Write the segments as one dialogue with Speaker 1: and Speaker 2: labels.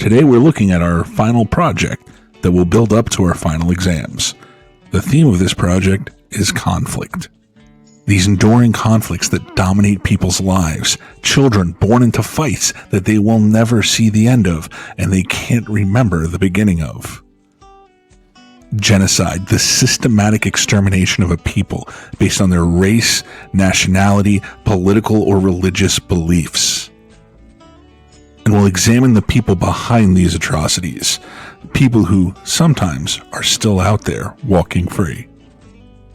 Speaker 1: Today we're looking at our final project that will build up to our final exams. The theme of this project is conflict. These enduring conflicts that dominate people's lives, children born into fights that they will never see the end of and they can't remember the beginning of. Genocide, the systematic extermination of a people based on their race, nationality, political, or religious beliefs. And we'll examine the people behind these atrocities, people who sometimes are still out there walking free.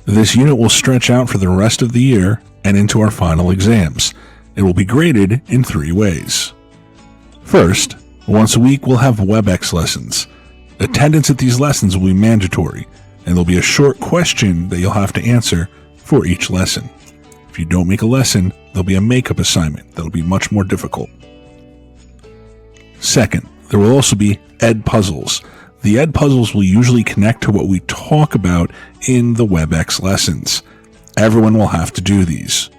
Speaker 1: This unit will stretch out for the rest of the year and into our final exams. It will be graded in 3 ways. First, once a week we'll have WebEx lessons. Attendance at these lessons will be mandatory, and there'll be a short question that you'll have to answer for each lesson. If you don't make a lesson, there'll be a makeup assignment that'll be much more difficult. Second, there will also be Ed Puzzles. The Ed Puzzles will usually connect to what we talk about in the WebEx lessons. Everyone will have to do these.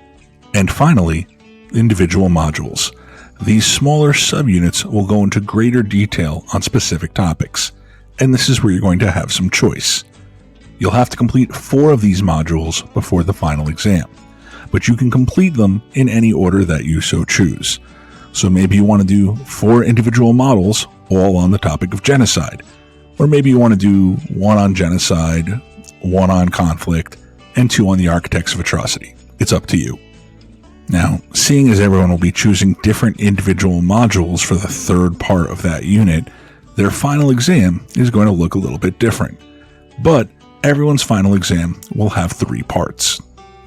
Speaker 1: And finally, individual modules. These smaller subunits will go into greater detail on specific topics, and this is where you're going to have some choice. You'll have to complete 4 of these modules before the final exam, but you can complete them in any order that you so choose. So maybe you want to do 4 individual models all on the topic of genocide. Or maybe you want to do 1 on genocide, 1 on conflict, and 2 on the architects of atrocity. It's up to you. Now, seeing as everyone will be choosing different individual modules for the 3rd part of that unit, their final exam is going to look a little bit different. But everyone's final exam will have 3 parts.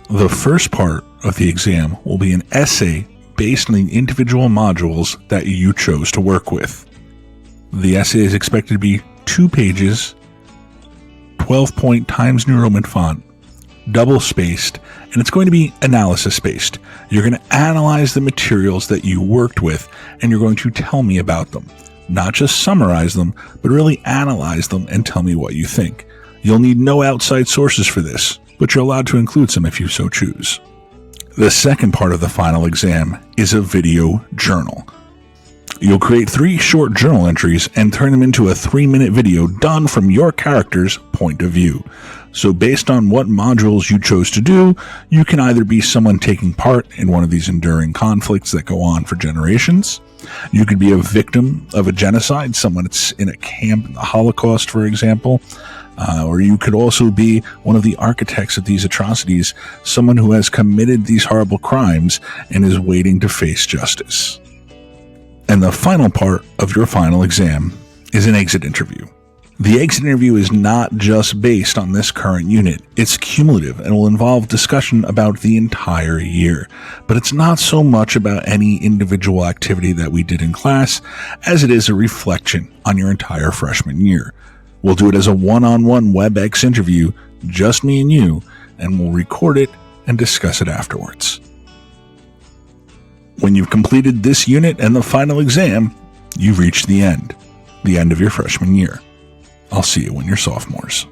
Speaker 1: The first part of the exam will be an essay based on the individual modules that you chose to work with. The essay is expected to be 2 pages, 12-point Times New Roman font, double-spaced, and it's going to be analysis-based. You're going to analyze the materials that you worked with, and you're going to tell me about them. Not just summarize them, but really analyze them and tell me what you think. You'll need no outside sources for this, but you're allowed to include some if you so choose. The second part of the final exam is a video journal. You'll create 3 short journal entries and turn them into a 3-minute video done from your character's point of view. So based on what modules you chose to do, you can either be someone taking part in one of these enduring conflicts that go on for generations. You could be a victim of a genocide, someone that's in a camp in the Holocaust, for example. Or you could also be one of the architects of these atrocities, someone who has committed these horrible crimes and is waiting to face justice. And the final part of your final exam is an exit interview. The exit interview is not just based on this current unit. It's cumulative and will involve discussion about the entire year. But it's not so much about any individual activity that we did in class as it is a reflection on your entire freshman year. We'll do it as a one-on-one WebEx interview, just me and you, and we'll record it and discuss it afterwards. When you've completed this unit and the final exam, you've reached the end of your freshman year. I'll see you when you're sophomores.